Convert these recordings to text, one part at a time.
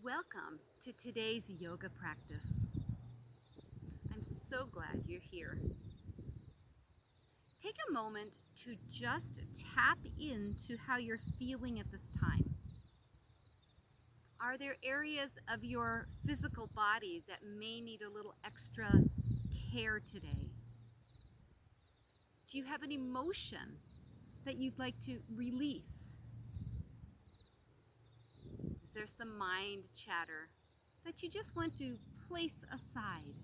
Welcome to today's yoga practice. I'm so glad you're here. Take a moment to just tap into how you're feeling at this time. Are there areas of your physical body that may need a little extra care today? Do you have an emotion that you'd like to release? Is there some mind chatter that you just want to place aside?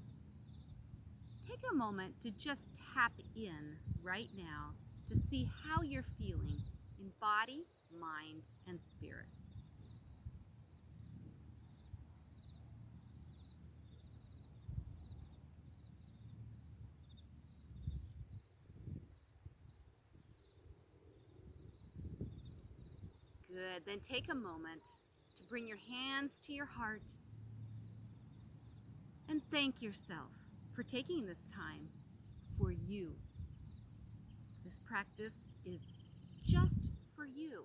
Take a moment to just tap in right now to see how you're feeling in body, mind, and spirit. Good. Then take a moment to bring your hands to your heart and thank yourself for taking this time for you. This practice is just for you.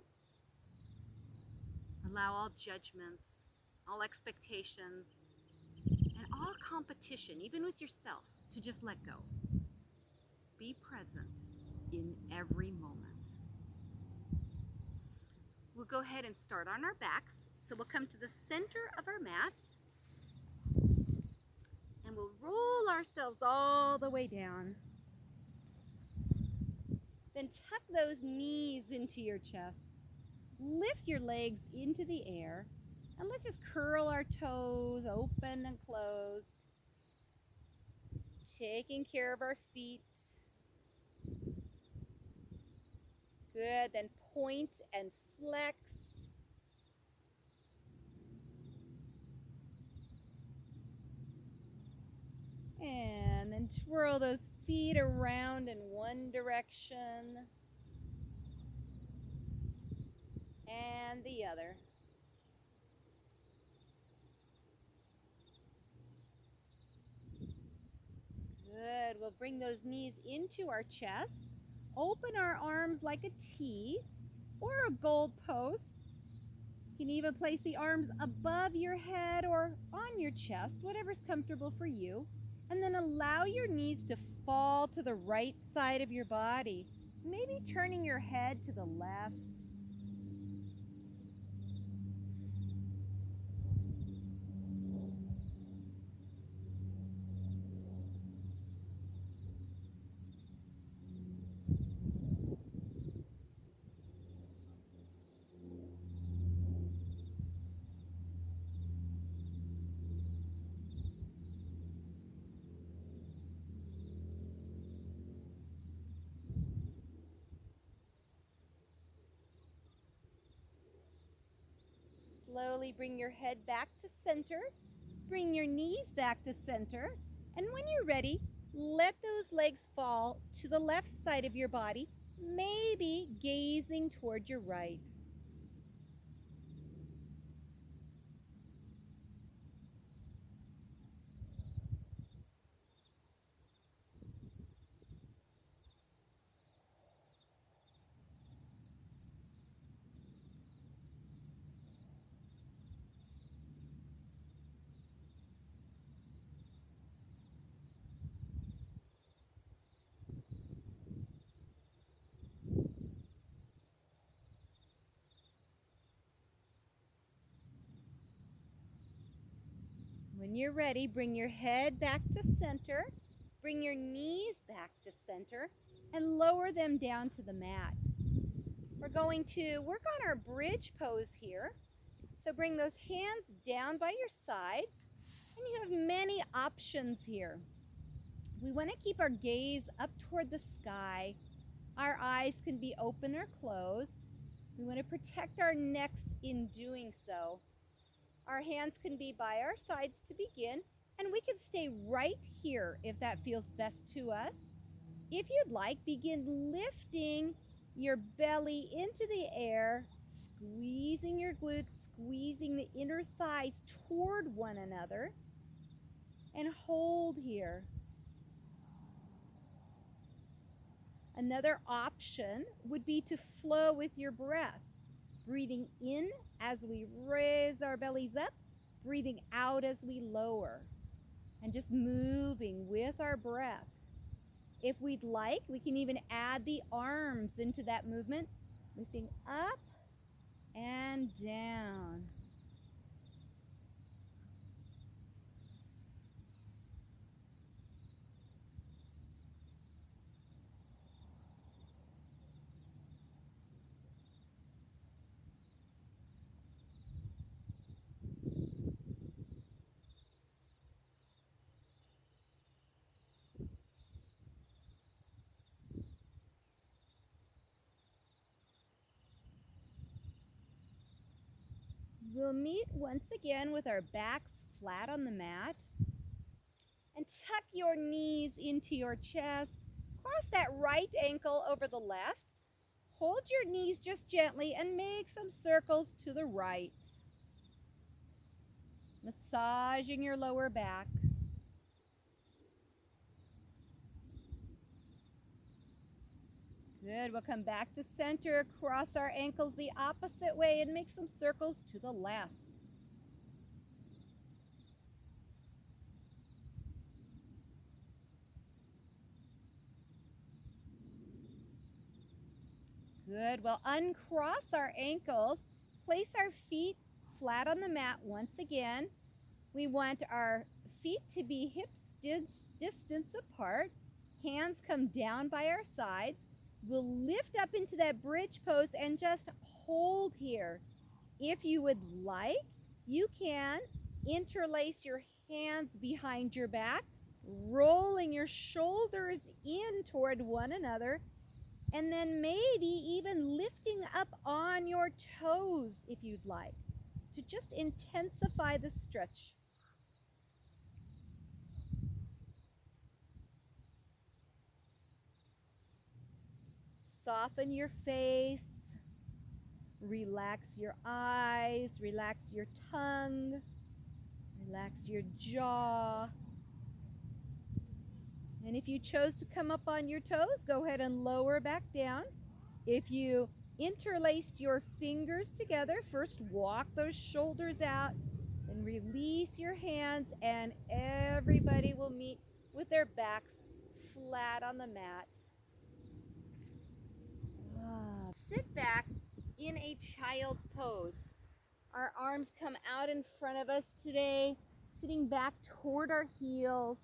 Allow all judgments, all expectations, and all competition, even with yourself, to just let go. Be present in every moment. We'll go ahead and start on our backs. So we'll come to the center of our mats and we'll roll ourselves all the way down. Then tuck those knees into your chest. Lift your legs into the air and let's just curl our toes open and closed. Taking care of our feet. Good, then point and flex. And then twirl those feet around in one direction and the other. Good. We'll bring those knees into our chest. Open our arms like a T or a goal post. You can even place the arms above your head or on your chest, whatever's comfortable for you. And then allow your knees to fall to the right side of your body, maybe turning your head to the left. Slowly bring your head back to center. Bring your knees back to center. And when you're ready, let those legs fall to the left side of your body, maybe gazing toward your right. When you're ready, bring your head back to center, bring your knees back to center, and lower them down to the mat. We're going to work on our bridge pose here. So bring those hands down by your sides, and you have many options here. We want to keep our gaze up toward the sky. Our eyes can be open or closed. We want to protect our necks in doing so. Our hands can be by our sides to begin, and we can stay right here if that feels best to us. If you'd like, begin lifting your belly into the air, squeezing your glutes, squeezing the inner thighs toward one another, and hold here. Another option would be to flow with your breath, breathing in as we raise our bellies up breathing out as we lower and just moving with our breath. If we'd like, we can even add the arms into that movement, lifting up and down. We'll meet once again with our backs flat on the mat. And tuck your knees into your chest. Cross that right ankle over the left. Hold your knees just gently and make some circles to the right. Massaging your lower back. Good. We'll come back to center. Cross our ankles the opposite way and make some circles to the left. Good. We'll uncross our ankles. Place our feet flat on the mat once again. We want our feet to be hips distance apart. Hands come down by our sides. We'll lift up into that bridge pose and just hold here. If you would like, you can interlace your hands behind your back, rolling your shoulders in toward one another, and then maybe even lifting up on your toes if you'd like, to just intensify the stretch. Soften your face, relax your eyes, relax your tongue, relax your jaw. And if you chose to come up on your toes, go ahead and lower back down. If you interlaced your fingers together, first walk those shoulders out, then release your hands, and everybody will meet with their backs flat on the mat. Sit back in a child's pose. Our arms come out in front of us today, sitting back toward our heels.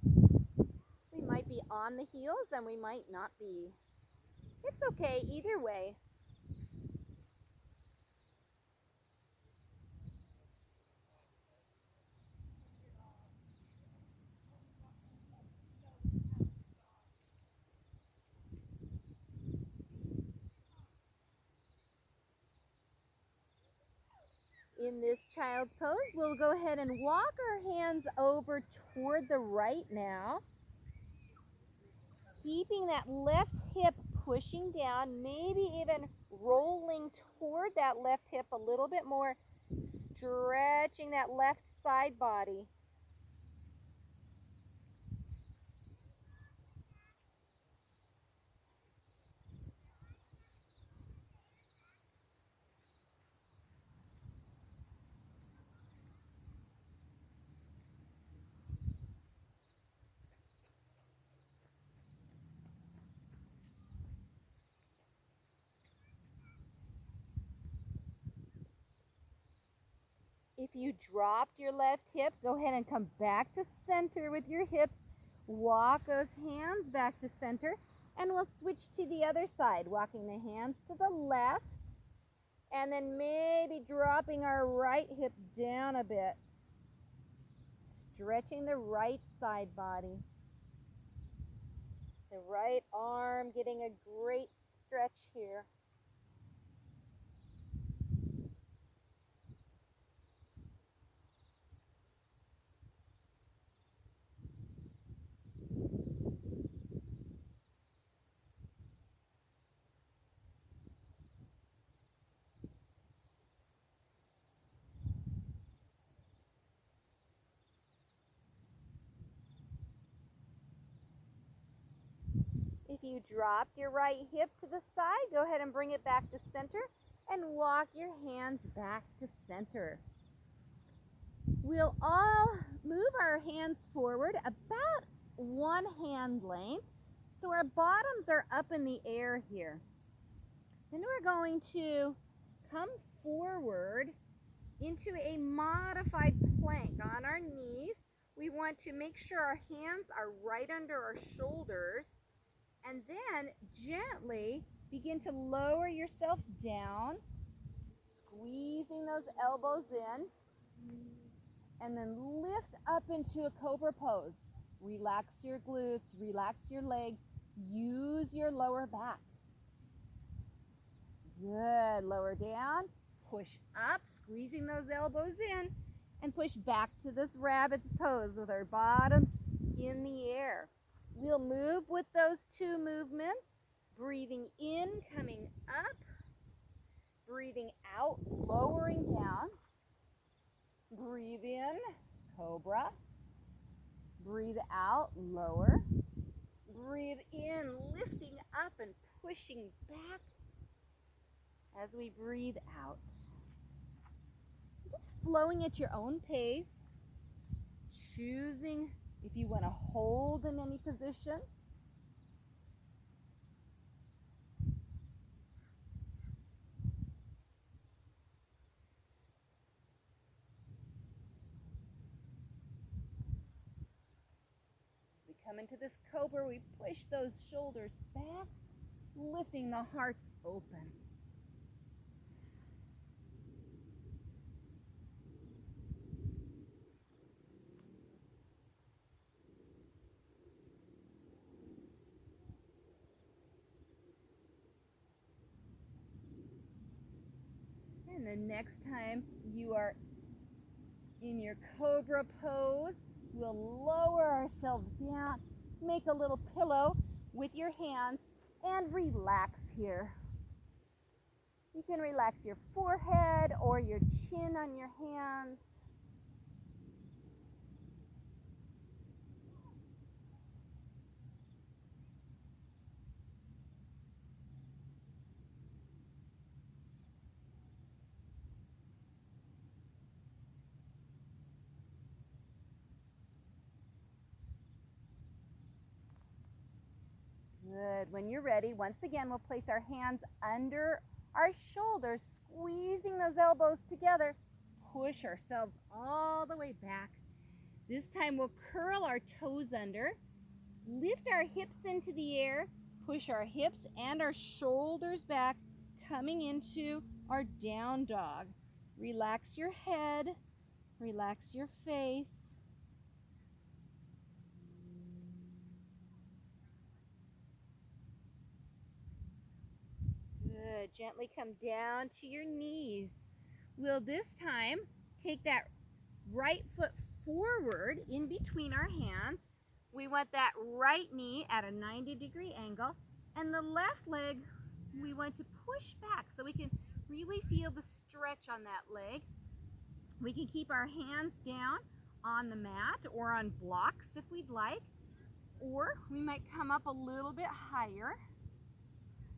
We might be on the heels and we might not be. It's okay either way. In this child's pose, we'll go ahead and walk our hands over toward the right now. Keeping that left hip pushing down, maybe even rolling toward that left hip a little bit more, stretching that left side body. If you dropped your left hip, go ahead and come back to center with your hips. Walk those hands back to center, and we'll switch to the other side, walking the hands to the left, and then maybe dropping our right hip down a bit, stretching the right side body. The right arm getting a great stretch here. If you dropped your right hip to the side, go ahead and bring it back to center. and walk your hands back to center. We'll all move our hands forward about 1 hand length, so our bottoms are up in the air here. Then we're going to come forward into a modified plank on our knees. We want to make sure our hands are right under our shoulders, and then gently begin to lower yourself down, squeezing those elbows in, and then lift up into a cobra pose. Relax your glutes, relax your legs, use your lower back. Good, lower down, push up, squeezing those elbows in, and push back to this rabbit's pose with our bottoms in the air. We'll move with those 2 movements, breathing in, coming up, breathing out, lowering down. Breathe in, cobra. Breathe out, lower. Breathe in, lifting up and pushing back as we breathe out. Just flowing at your own pace, choosing if you want to hold in any position. As we come into this cobra, we push those shoulders back, lifting the hearts open. And the next time you are in your cobra pose, we'll lower ourselves down, make a little pillow with your hands, and relax here. You can relax your forehead or your chin on your hands. Good. When you're ready, once again, we'll place our hands under our shoulders, squeezing those elbows together. Push ourselves all the way back. This time we'll curl our toes under, lift our hips into the air, push our hips and our shoulders back, coming into our down dog. Relax your head, relax your face. Good. Gently come down to your knees. We'll this time take that right foot forward in between our hands. We want that right knee at a 90-degree angle, and the left leg we want to push back so we can really feel the stretch on that leg. We can keep our hands down on the mat or on blocks if we'd like, or we might come up a little bit higher,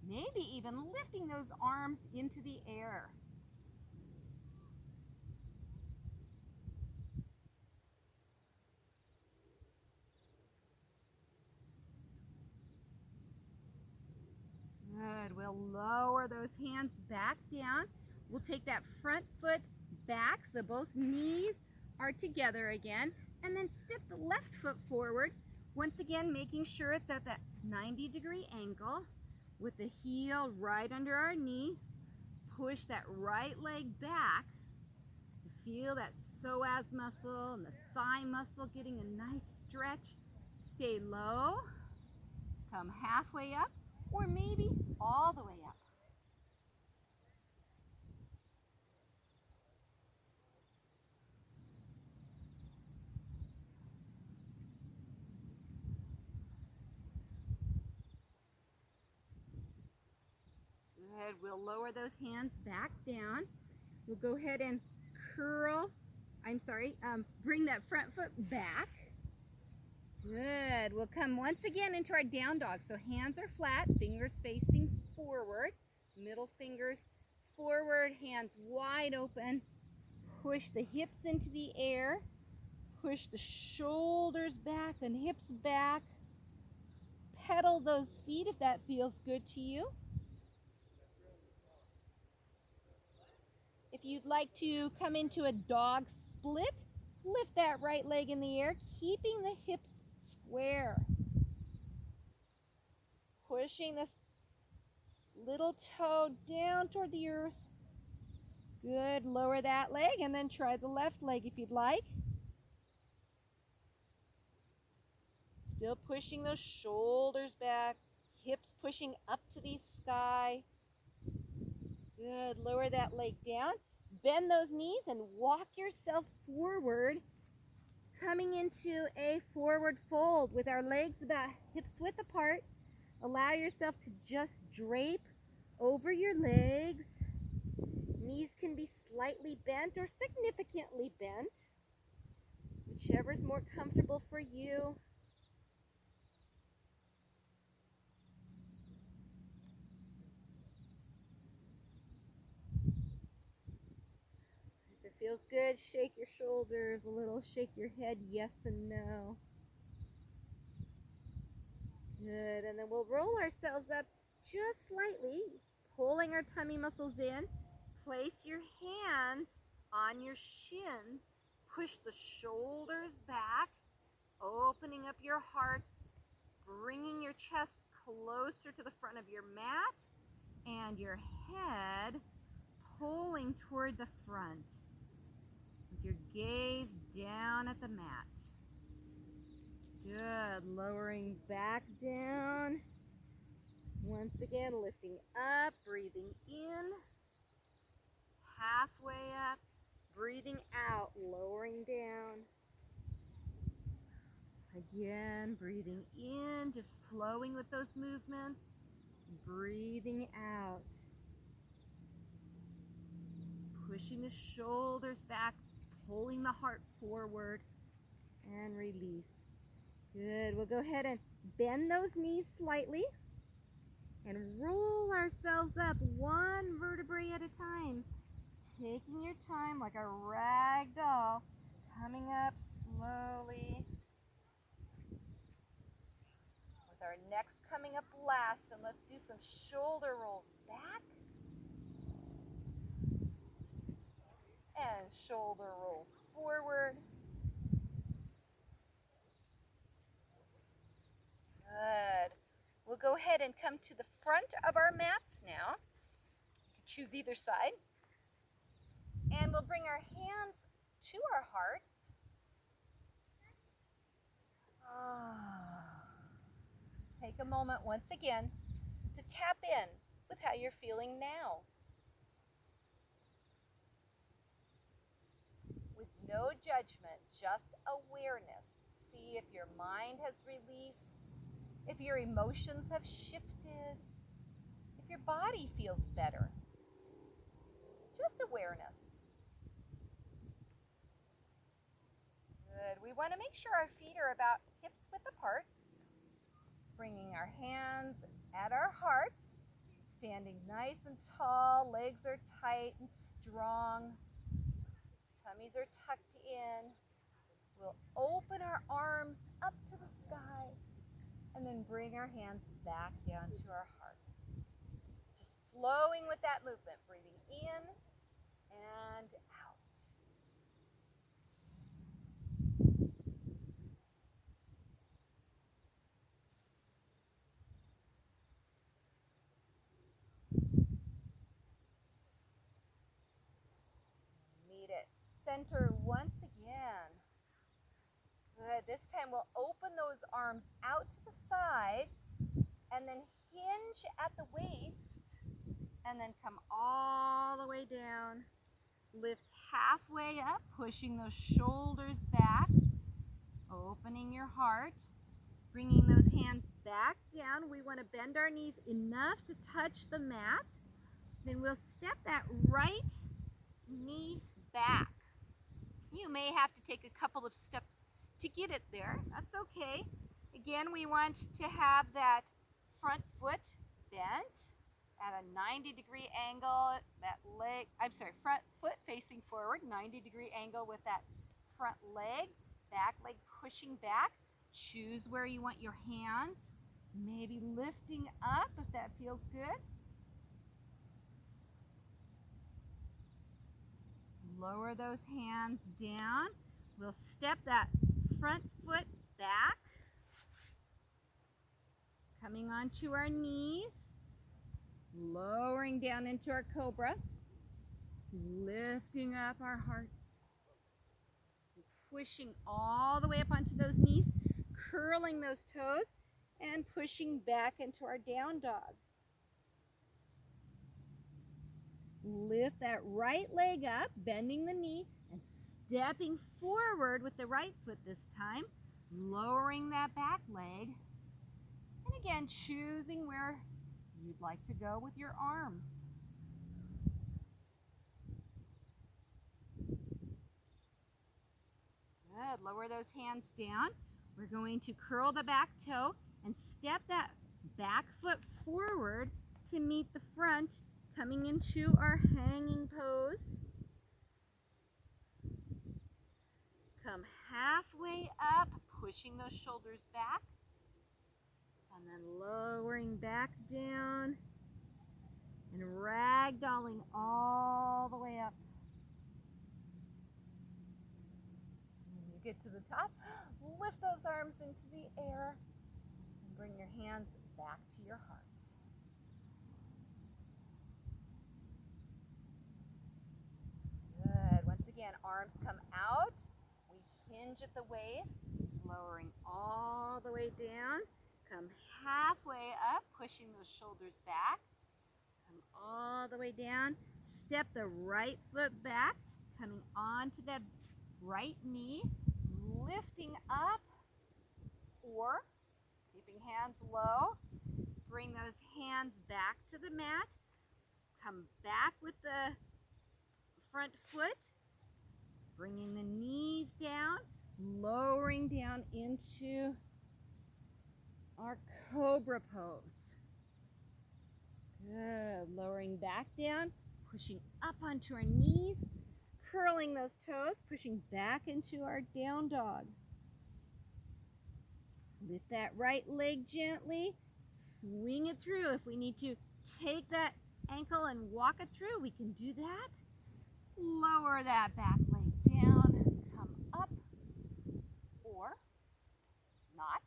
maybe even lifting those arms into the air. Good. We'll lower those hands back down. We'll take that front foot back so both knees are together again, and then step the left foot forward, once again making sure it's at that 90-degree angle with the heel right under our knee. Push that right leg back. Feel that psoas muscle and the thigh muscle getting a nice stretch. Stay low. Come halfway up, or maybe all the way up. Good. We'll lower those hands back down. We'll go ahead and bring that front foot back. Good. We'll come once again into our down dog. So hands are flat, fingers facing forward, middle fingers forward, hands wide open. Push the hips into the air. Push the shoulders back and hips back. Pedal those feet if that feels good to you. If you'd like to come into a dog split, lift that right leg in the air, keeping the hips square. Pushing this little toe down toward the earth. Good. Lower that leg and then try the left leg if you'd like. Still pushing those shoulders back, hips pushing up to the sky. Good. Lower that leg down. Bend those knees and walk yourself forward, coming into a forward fold with our legs about hips width apart. Allow yourself to just drape over your legs. Knees can be slightly bent or significantly bent, whichever is more comfortable for you. If it feels good, shake your shoulders a little, shake your head yes and no. Good, and then we'll roll ourselves up just slightly, pulling our tummy muscles in. Place your hands on your shins. Push the shoulders back, opening up your heart, bringing your chest closer to the front of your mat, and your head pulling toward the front with your gaze down at the mat. Good. Lowering back down. Once again, lifting up, breathing in, halfway up, breathing out, lowering down. Again, breathing in, just flowing with those movements, breathing out. Pushing the shoulders back, pulling the heart forward, and release. Good. We'll go ahead and bend those knees slightly and roll ourselves up one vertebrae at a time. Taking your time like a rag doll, coming up slowly. With our necks coming up last, and let's do some shoulder rolls back and shoulder rolls forward. Good. We'll go ahead and come to the front of our mats now. You can choose either side. And we'll bring our hands to our hearts. Take a moment once again to tap in with how you're feeling now. With no judgment, just awareness. See if your mind has released, if your emotions have shifted, if your body feels better. Just awareness. Good. We want to make sure our feet are about hips width apart. Bringing our hands at our hearts, standing nice and tall, legs are tight and strong, tummies are tucked in. We'll open our arms up to the sky and then bring our hands back down to our hearts. Just flowing with that movement, breathing in and out. Center once again. Good. This time we'll open those arms out to the sides and then hinge at the waist and then come all the way down. Lift halfway up, pushing those shoulders back, opening your heart, bringing those hands back down. We want to bend our knees enough to touch the mat. Then we'll step that right knee back. You may have to take a couple of steps to get it there. That's okay. Again, we want to have that front foot bent at a 90-degree angle, front foot facing forward, 90-degree angle with that front leg, back leg pushing back. Choose where you want your hands, maybe lifting up if that feels good. Lower those hands down. We'll step that front foot back, coming onto our knees, lowering down into our cobra, lifting up our hearts, pushing all the way up onto those knees, curling those toes, and pushing back into our down dog. Lift that right leg up, bending the knee, and stepping forward with the right foot this time, lowering that back leg, and again, choosing where you'd like to go with your arms. Good. Lower those hands down. We're going to curl the back toe and step that back foot forward to meet the front, coming into our hanging pose. Come halfway up, pushing those shoulders back, and then lowering back down and ragdolling all the way up. When you get to the top, lift those arms into the air and bring your hands back to your heart. Good. Once again, arms come out. We hinge at the waist, lowering all the way down. Come halfway up, pushing those shoulders back. Come all the way down. Step the right foot back, coming onto that right knee, lifting up, or keeping hands low. Bring those hands back to the mat. Come back with the front foot, bringing the knees down, lowering down into our cobra pose. Good. Lowering back down, pushing up onto our knees, curling those toes, pushing back into our down dog. Lift that right leg gently, swing it through. If we need to take that ankle and walk it through, we can do that. Lower that back leg down, come up, or not.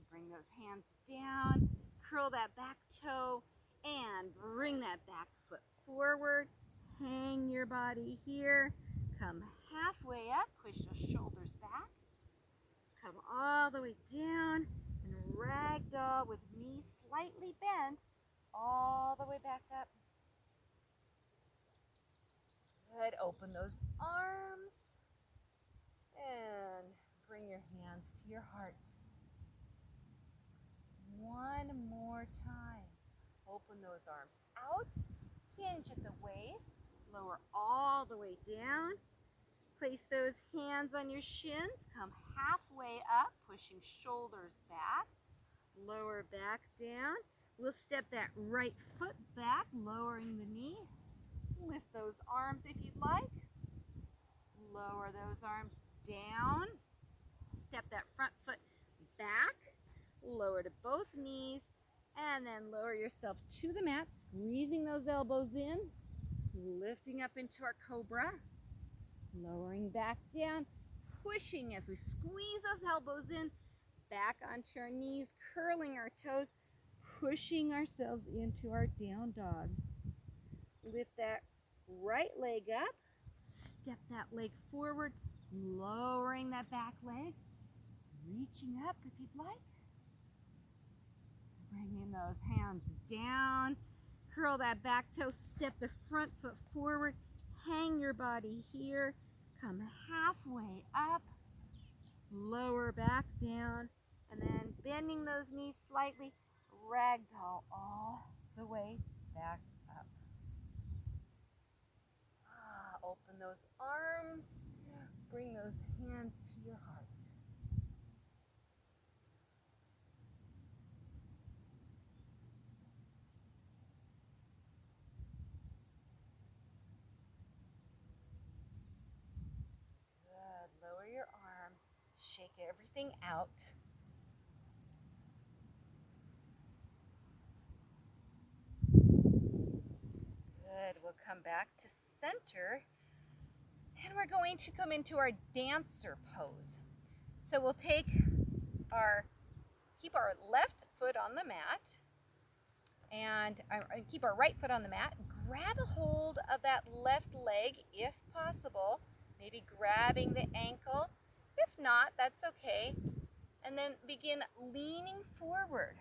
Bring those hands down, curl that back toe, and bring that back foot forward. Hang your body here. Come halfway up, push those shoulders back. Come all the way down and ragdoll with knees slightly bent all the way back up. Good. Open those arms and bring your hands to your heart. One more time. Open those arms out, hinge at the waist, lower all the way down. Place those hands on your shins, come halfway up, pushing shoulders back, lower back down. We'll step that right foot back, lowering the knee. Lift those arms if you'd like. Lower those arms down. Step that front foot back, lower to both knees, and then lower yourself to the mat, squeezing those elbows in, lifting up into our cobra, lowering back down, pushing as we squeeze those elbows in, back onto our knees, curling our toes, pushing ourselves into our down dog. Lift that right leg up, step that leg forward, lowering that back leg, reaching up if you'd like. Bringing those hands down, curl that back toe, step the front foot forward, hang your body here, come halfway up, lower back down, and then bending those knees slightly, ragdoll all the way back up. Open those arms, bring those hands to your heart. shake everything out. Good. We'll come back to center. And we're going to come into our dancer pose. So we'll keep our left foot on the mat and keep our right foot on the mat. Grab a hold of that left leg if possible, maybe grabbing the ankle. If not, that's okay. And then begin leaning forward,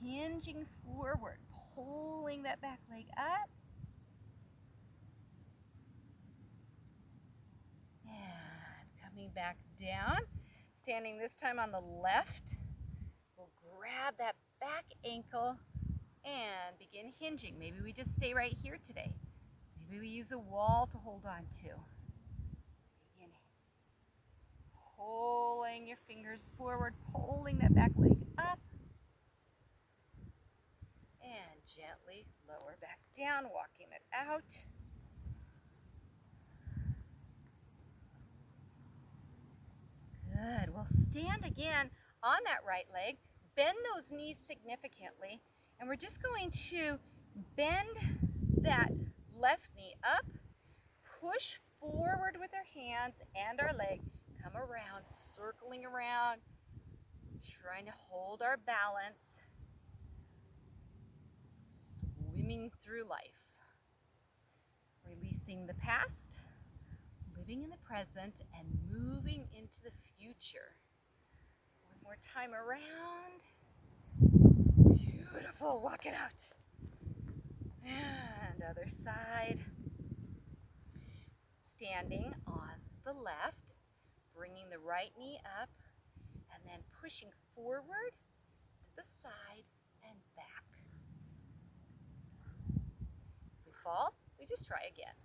hinging forward, pulling that back leg up. And coming back down, standing this time on the left. We'll grab that back ankle and begin hinging. Maybe we just stay right here today. Maybe we use a wall to hold on to. Begin pulling your fingers forward, pulling that back leg up. And gently lower back down, walking it out. Good. We'll stand again on that right leg. Bend those knees significantly. And we're just going to bend that left knee up, push forward with our hands and our leg, come around, circling around, trying to hold our balance, swimming through life. Releasing the past, living in the present, and moving into the future. One more time around. Beautiful, walk it out. And other side. Standing on the left, bringing the right knee up, and then pushing forward to the side and back. If we fall, we just try again.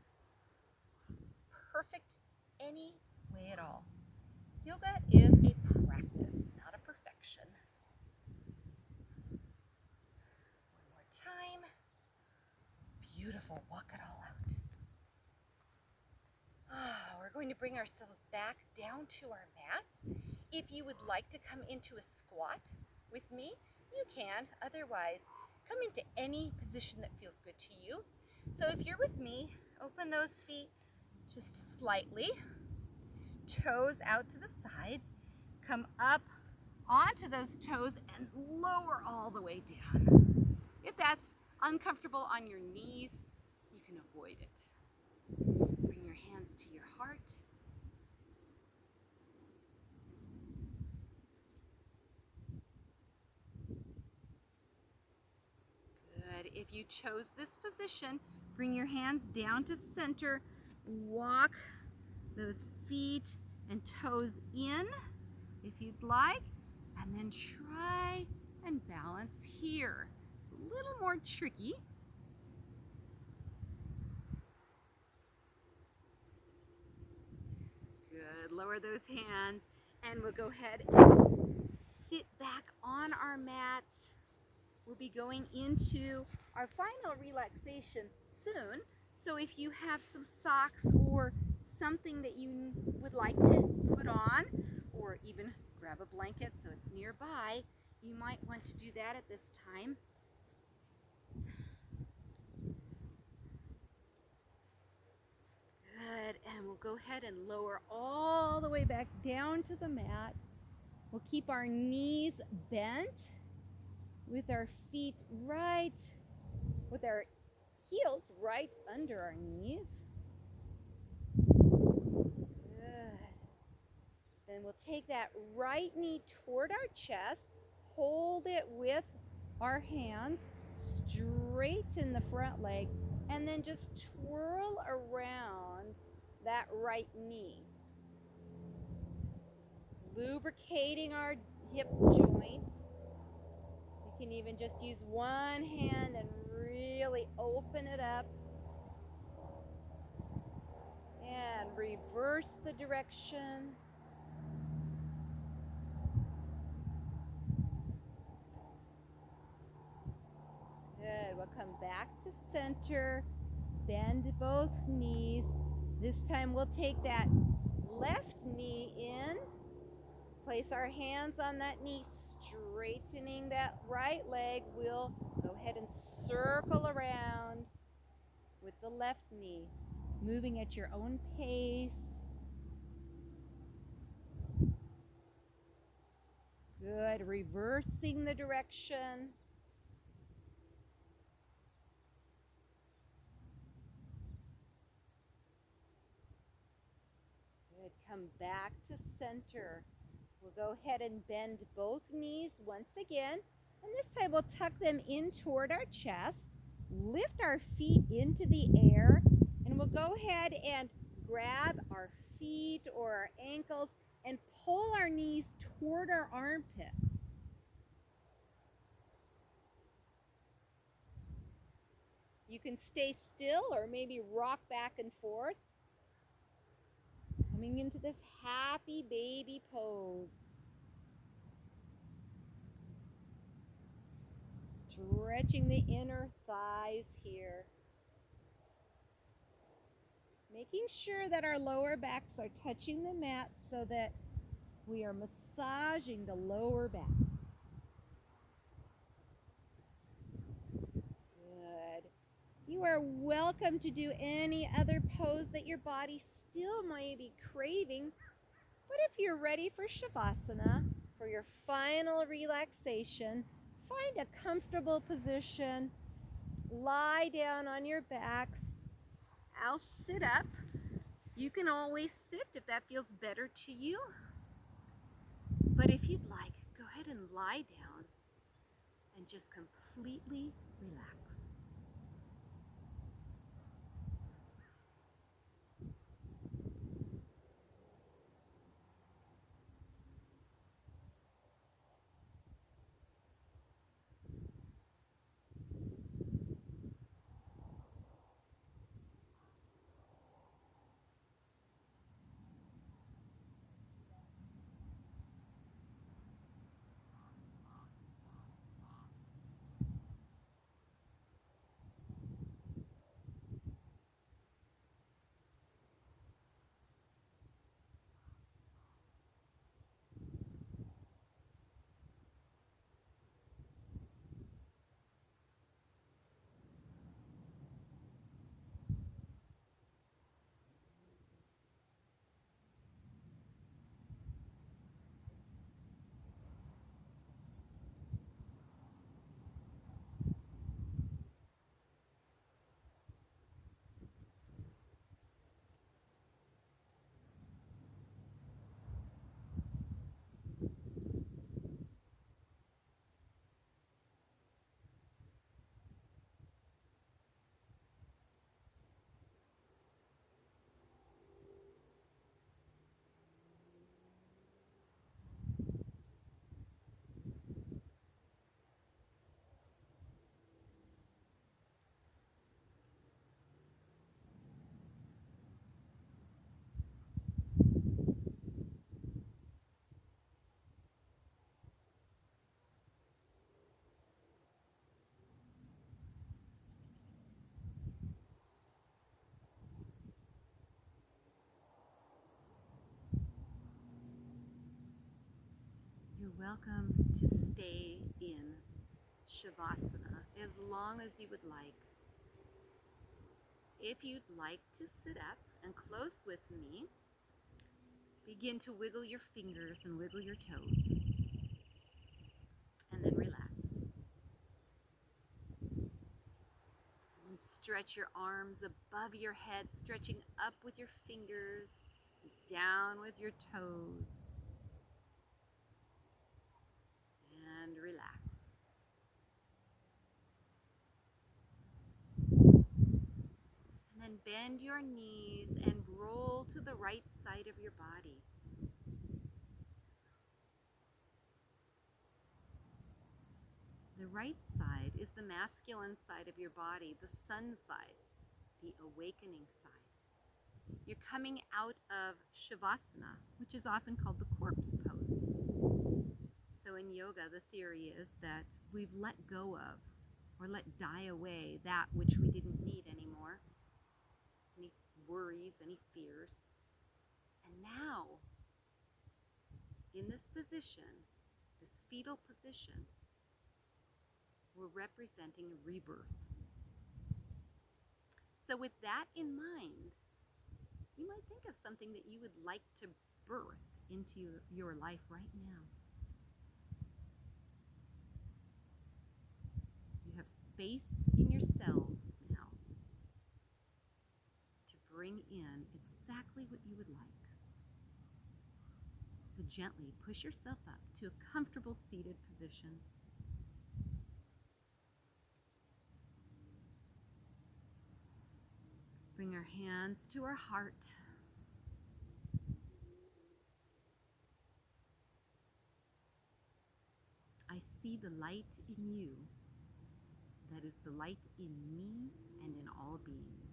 It's perfect any way at all. Yoga is a practice, not a perfection. One more time. Beautiful, walk it all out. We're going to bring ourselves back down to our mats. If you would like to come into a squat with me, you can. Otherwise, come into any position that feels good to you. So if you're with me, open those feet just slightly, toes out to the sides, come up onto those toes and lower all the way down. If that's uncomfortable on your knees, you can avoid it. Bring your hands to your heart. Good. If you chose this position, bring your hands down to center. Walk those feet and toes in if you'd like, and then try and balance here. It's a little more tricky. Good. Lower those hands, and we'll go ahead and sit back on our mats. We'll be going into our final relaxation soon. So if you have some socks or something that you would like to put on, or even grab a blanket so it's nearby, you might want to do that at this time. Good, and we'll go ahead and lower all the way back down to the mat. We'll keep our knees bent with our feet with our heels right under our knees. Good. Then we'll take that right knee toward our chest, hold it with our hands, straighten the front leg, and then just twirl around that right knee. Lubricating our hip joint. You can even just use one hand and really open it up. And reverse the direction. Good. We'll come back to center. Bend both knees. This time we'll take that left knee in place our hands on that knee, straightening that right leg. We'll go ahead and circle around with the left knee, moving at your own pace. Good. Reversing the direction. Good. Come back to center. We'll go ahead and bend both knees once again. And this time we'll tuck them in toward our chest, lift our feet into the air, and we'll go ahead and grab our feet or our ankles and pull our knees toward our armpits. You can stay still or maybe rock back and forth. Coming into this happy baby pose. Stretching the inner thighs here. Making sure that our lower backs are touching the mat so that we are massaging the lower back. Good. You are welcome to do any other pose that your body still may be craving. But if you're ready for Shavasana, for your final relaxation, find a comfortable position. Lie down on your backs. I'll sit up. You can always sit if that feels better to you. But if you'd like, go ahead and lie down and just completely relax. You're welcome to stay in Shavasana as long as you would like. If you'd like to sit up and close with me, begin to wiggle your fingers and wiggle your toes, and then relax. And stretch your arms above your head, stretching up with your fingers, down with your toes, and relax. And then bend your knees and roll to the right side of your body. The right side is the masculine side of your body, the sun side, the awakening side. You're coming out of Shavasana, which is often called the corpse pose. So in yoga, the theory is that we've let go of or let die away that which we didn't need anymore. Any worries, any fears. And now In this position, this fetal position, we're representing a rebirth. So with that in mind, you might think of something that you would like to birth into your life right now. You have space in your cells now to bring in exactly what you would like. So gently push yourself up to a comfortable seated position. Let's bring our hands to our heart. I see the light in you that is the light in me and in all beings.